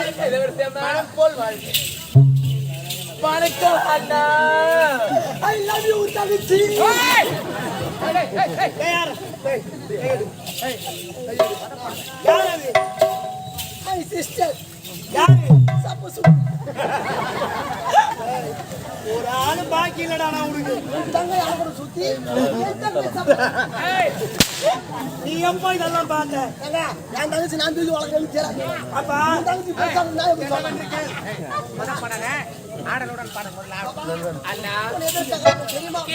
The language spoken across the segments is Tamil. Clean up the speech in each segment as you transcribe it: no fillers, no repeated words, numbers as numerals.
மனம் போல் வாழ்க்கை. வணக்கம் அண்ணா. ஐ லவ் யூ தங்கச்சி. யார் அது? ஐ சிஸ்டர். யாரு? சப்போஸ் ஒரு ஆளு பாக்கி இல்லடா நான் உனக்கு. தங்க யாரோட சுத்தி நீ எப்ப இதெல்லாம் பார்த்த? தங்க நான் தங்கச்சி நான் தூக்கி வளர்க்க அப்பா தங்கச்சி பேசாம நான் எப்படி சொல்றேன்? மன பண்ணல ஆடலுடன் பாடலாம். அண்ணா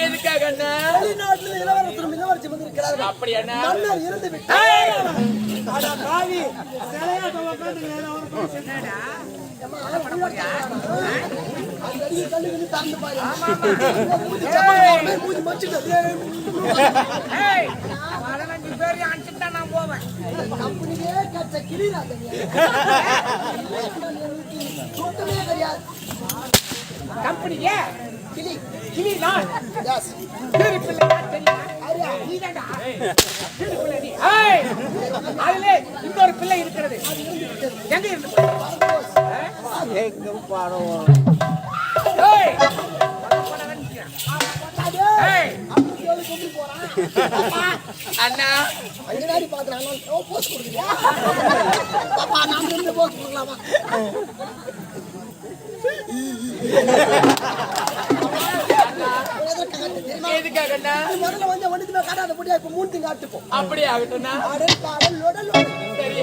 எதுக்காக அண்ணா? வெளிநாட்டுல இளவரசர் இளவரசி வந்திருக்கிறார்கள். அப்படி அண்ணா மன்னர் இறந்து விட்டார். அட பாவி சிலையாட்ட உட்கார்ந்துங்க அவருக்கு சென்னடா. இன்னொரு பிள்ளை இருக்கிறது. எங்க இருந்து அண்ணா அங்கனாடி பாத்துறாங்க. போஸ்ட் கொடுக்கலையா? பாப்பா நாம இருந்து போஸ்ட் கொடுக்கலாமா? எதுக்காக அண்ணா? முதல்ல வந்து ஒண்ணுக்குமே காட்டாத போட்டியா இப்ப மூணு திங்க ஆட்டுப்போம். அப்படியே ஆகட்டும்னா அடல் பாடல் லோடல் சரி.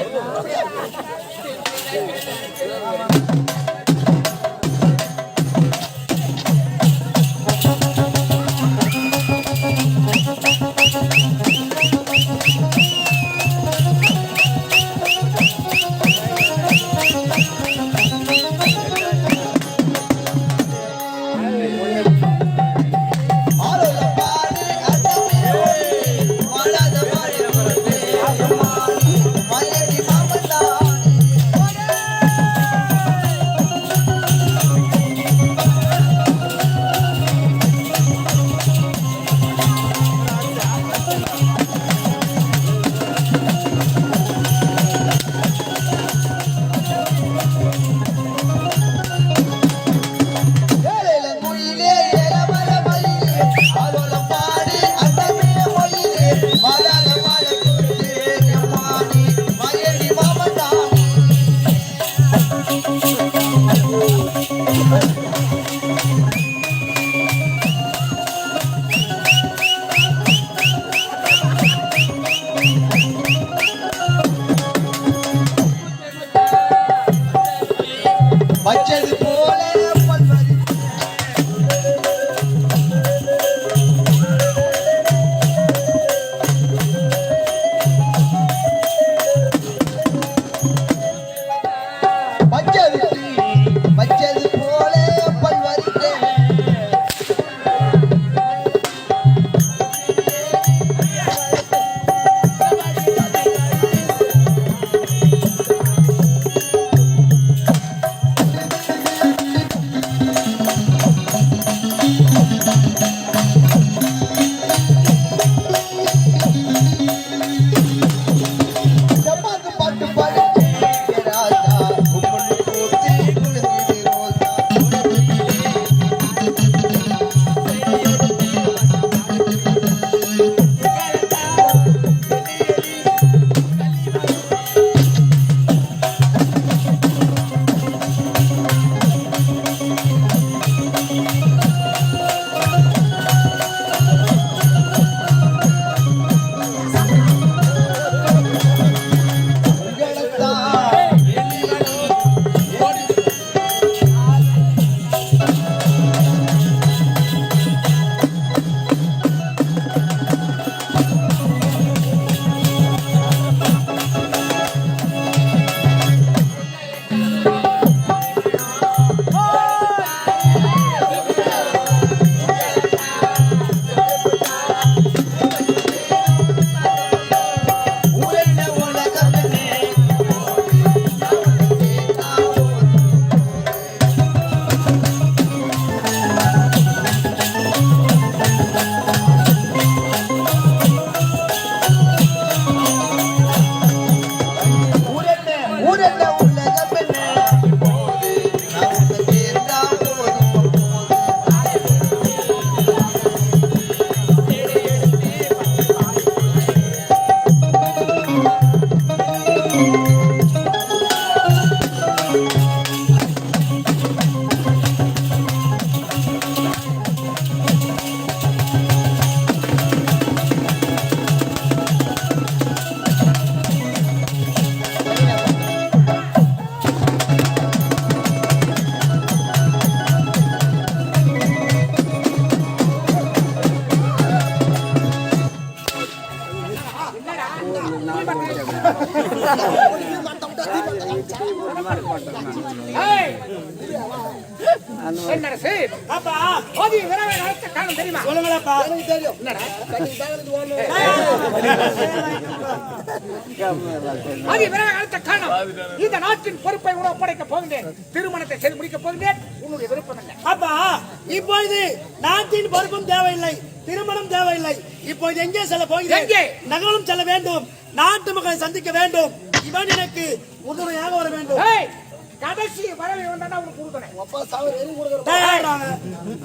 என்ன சரி அப்பா ஆதி விரைவை நடத்த காரணம் தெரியுமா? சொல்லுங்களப்பா. எனக்கு தெரியும். என்னடா என்னடா ஆதி விரைவை நடத்த காரணம் இந்த நாட்டின் பொறுப்பை உனக்கு ஒப்படைக்க போகின்றேன். திருமணத்தை செய்து முடிக்க போகின்றேன். உன்னுடைய விருப்பம் என்ன? அப்பா இப்பொழுது நாட்டின் பொறுப்பும் தேவையில்லை, திருமணம் தேவையில்லை. இப்பொழுது எங்கே செல்ல போகிறேன்? எங்கே? நகரம் செல்ல வேண்டும், நாட்டு மக்களை சந்திக்க வேண்டும். இவன் எனக்கு உறுதுணையாக வர வேண்டும். ஏய், கடைசி வரவை வந்தா உனக்கு கொடுத்தனே. அப்பா சாவர் எரி கொடுக்கற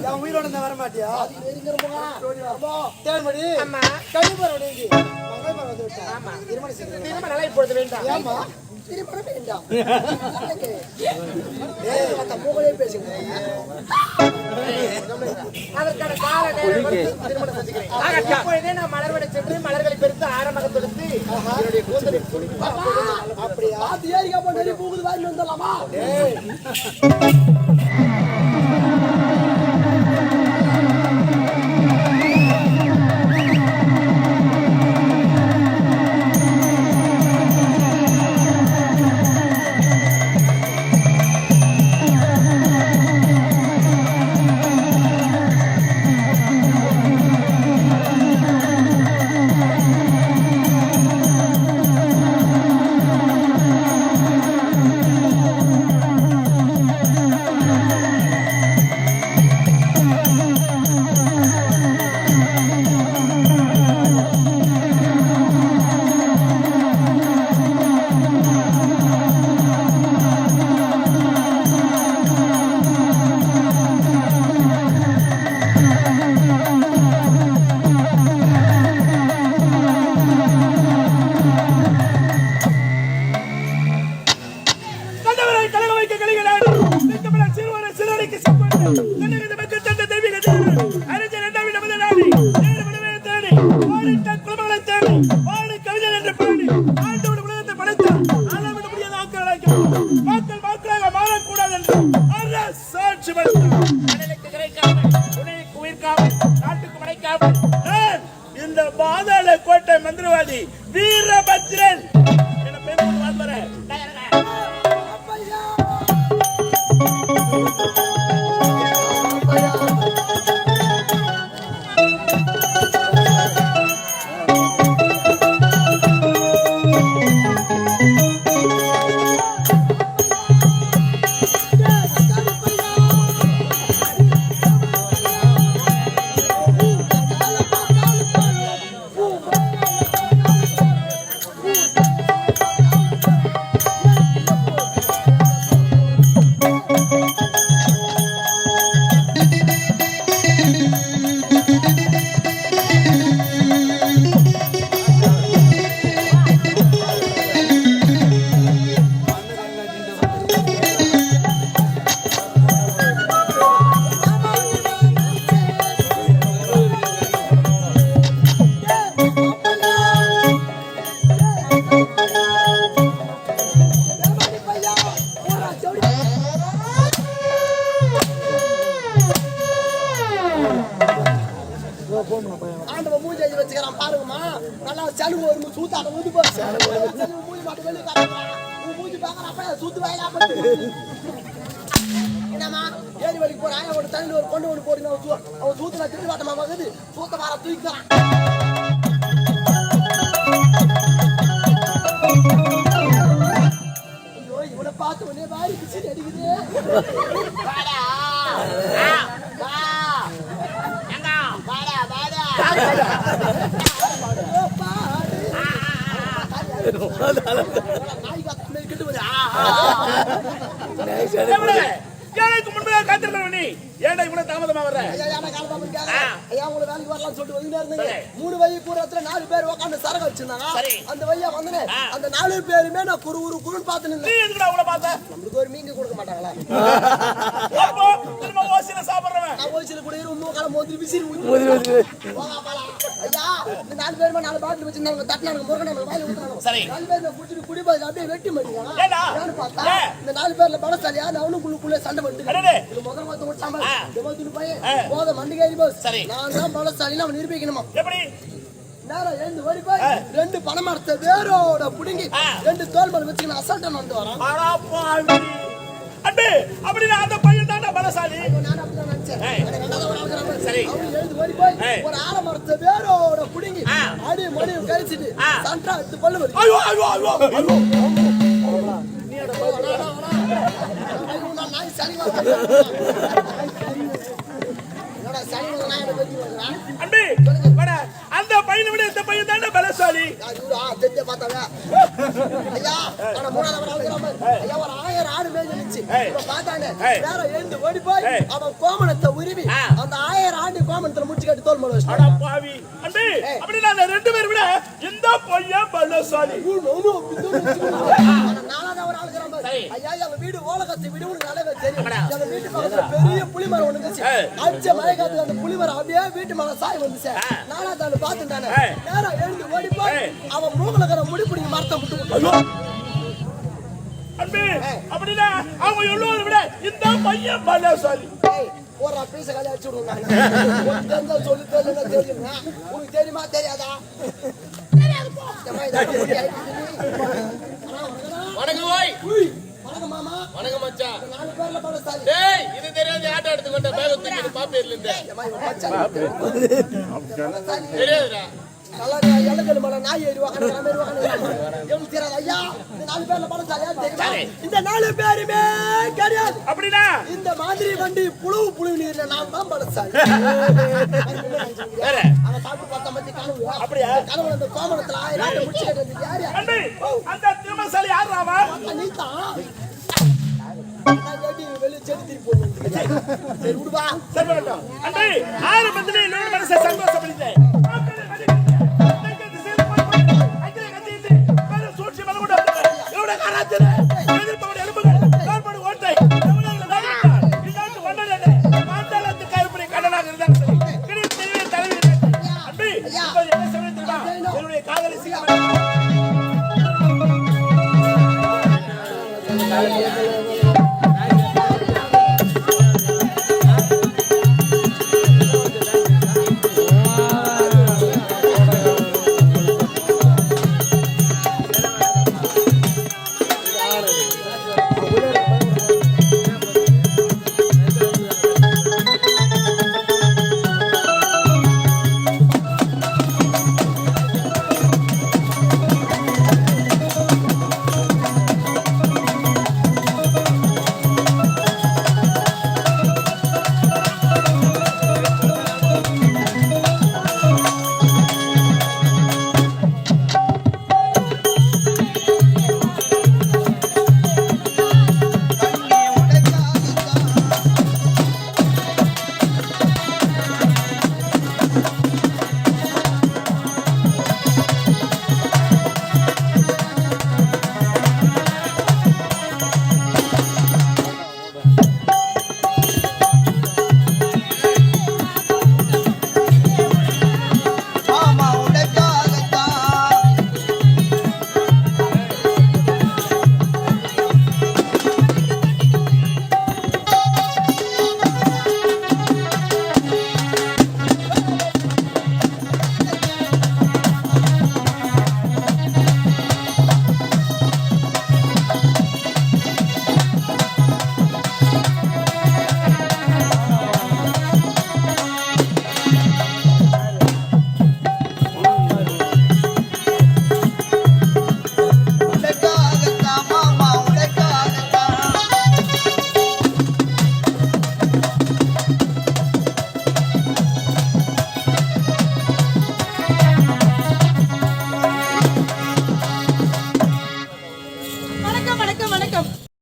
என் உயிரோட இந்த வர மாட்டியா? அது எரிங்கறப்பா அப்பா தேவமடி அம்மா கடிபரோட இங்க மகை வந்து விட்டா. ஆமா திருமணம் செய்து திருமண நாளை இப்பொழுது வேண்டாம். ஏமா திருமணம் வேண்டாம். ஏய் அந்த மூகலே பேசுங்க. அதற்கான கால நேரம் வந்து திருமணம் செஞ்சுக்கிறேன். ஆகட்டும். இப்பொழுதே நான் மலர்வடை சென்று மலர்களை பெருத்து ஆரமாக தொடுத்து என்னுடைய கூந்தலை அப்படியே ஆதி ஏரியா பண்ணி பூகுது வாங்கி வந்தலாமா? ஏய் இந்த பாதாள கோட்டை மந்திரவாதி வீரபத்ரன் என்ன பேர் வந்தறேன். ஆண்டவ மூஞ்சி வச்சுக்கிறான் பாருங்கம்மா. நல்லா சலுகு ஒரு சூத்தாட ஊதி போச்சு. மூஞ்சி மாட்டு வெளியே காட்டுறான். மூஞ்சி பார்க்கறப்ப சூத்து வாயிலா போட்டு என்னம்மா ஏரி வலிக்கு போற ஆயா ஒரு தண்ணி ஒரு கொண்டு ஒன்று போடுங்க. அவன் சூத்துல திரும்பி காட்டமா மகுது சூத்த வார தூக்கிக்கிறான். ஐயோ இவனை பார்த்து உடனே வாரி பிச்சு அடிக்குது. எனக்கு முன்பதாக காத்திருக்க நீ ஏன்டா இவ்வளவு தாமதமா வர்ற? ஐயா உங்களை வேலைக்கு வரலாம்னு சொல்லிட்டு வந்துட்டே இருந்தீங்க. 3 வழி கூடத்துல 4 பேர் உட்காந்து சரக்கு வச்சிருந்தாங்க. அந்த வழியா வந்தனே அந்த 4 பேருமே நான் குறுன்னு பார்த்து நின்னேன். நீ எதுக்குடா அவளை பார்த்த? நம்மளுக்கு ஒரு மீங்க கொடுக்க மாட்டாங்களா? அப்போ திரும்ப ஓசில சாப்பிடுறவன் நான் ஓசில கூட இன்னும் காலம் மோதிரி விசிறி ஊத்தி ஐயா இந்த 4 பேருமே 4 பாட்டில் வச்சிருந்தாங்க. தட்டினாங்க முருகனை வாயில ஊத்துறாங்க. 4 பேர் குடிச்சிட்டு குடிபாய் அப்படியே வெட்டி மாட்டீங்க. ஏன்னு பார்த்தா இந்த 4 பேர்ல பலசாலியா அவனுக்குள்ளே சண்டை பண்ணிட்டு முதல் மொத்தம் முடிச்சாம போத மண்டிகேரி போஸ் நான் தான் பலசாலின்னு அவன் நிரூபிக்கணுமா? எப்படி நேரம் எழுந்து ஓடி போய் 2 பணமரத்தை வேரோட புடுங்கி 2 தோல் மேல வச்சுக்கின அசால்ட்டான வந்து வரான். அன்பே அப்படின்னா அந்த பையன் தானே பலசாலி. நான் அப்படிதான் நினைச்சேன். எனக்கு நல்ல ஒரு ஆளுக்கு நம்ம சரி. அவன் எழுந்து ஓடி போய் ஒரு ஆலமரத்தை வேரோட புடுங்கி அடி மடி கழிச்சிட்டு சண்டா எடுத்து கொள்ள முடியும். ஐயோ ஐயோ ஐயோ ஐயோ நாய் சனி அன்பே வட அந்த பையனை விட இந்த பையன் தானே பலசாலி. ஐயா ஆனா மூணாவது ஐயா ஒரு 1000 ஆடு மேய்ஞ்சிருச்சு பார்த்தாங்க வேற எழுந்து ஓடி போய் அவன் கோமணத்தை உருவி அந்த 1000 ஆடு கோமணத்துல முடிச்சு கட்டி தோல் மேல அட பாவி அன்பே அப்படின்னா அந்த ரெண்டு பேர் விட இந்த பையன் பலசாலி. நாலாவது ஒரு ஆளுக்கு ஐயா எங்க வீடு ஓலகத்தை வீடு உனக்கு நல்லாவே தெரியும். எங்க வீட்டு பக்கத்துல பெரிய புளிமரம் ஒண்ணு இருந்துச்சு. அடிச்ச மழை காலத்துல அந்த புளிமரம் அப்படியே வீட்டு மேல சாய் வந்துச்சு. நாலாவது ஆளு பாத்துட்டானே நேரா எழுந்து ஓடி போய் அவன் மூக்குல இருக்கிற முடி பிடிங்க மரத்தை விட்டு அன்பே அப்படின்னா அவங்க எல்லோரும் விட இந்த பையன் பலசாலி. ஒரு பீச காலி அடிச்சு விடுங்க சொல்லி தெரியுங்க உனக்கு தெரியுமா தெரியாதா? வணக்கம் ஓய். வணக்கம் மாமா. வணக்கம் மச்சான். 4 பேர்ல பலசாலி. டேய் இது தெரியாது ஆட்டோ எடுத்துக்கிட்ட பேக் தூக்கிட்டு பாப்பேர்ல இருந்து. தெரியாதுடா. நல்லா எலகல் மலை நாய் ஏறி வாங்க நம்ம ஏறி வாங்க எவ்வளவு தெரியாது ஐயா. இந்த 4 பேர்ல பலசாலி யார் தெரியுமா? இந்த 4 பேருமே கிடையாது. அப்படின்னா இந்த மாதிரி வண்டி புழு நீர்ல நான் தான் பலசாலி. வேற அவன் சாப்பிட்டு பார்த்தா மத்தி கனவு. அப்படியா? கனவுல அந்த கோமணத்துல 1000 ஆட்டை முடிச்சு கட்டிட்டு யாரு? அன்பே அந்த திறமசாலி யார் அவன்? நீ தான். வெளியே செடி திருப்பி போடுங்க. சரி விடுவா. சரி வரட்டும். அன்பே ஆறு பந்திலே இன்னொரு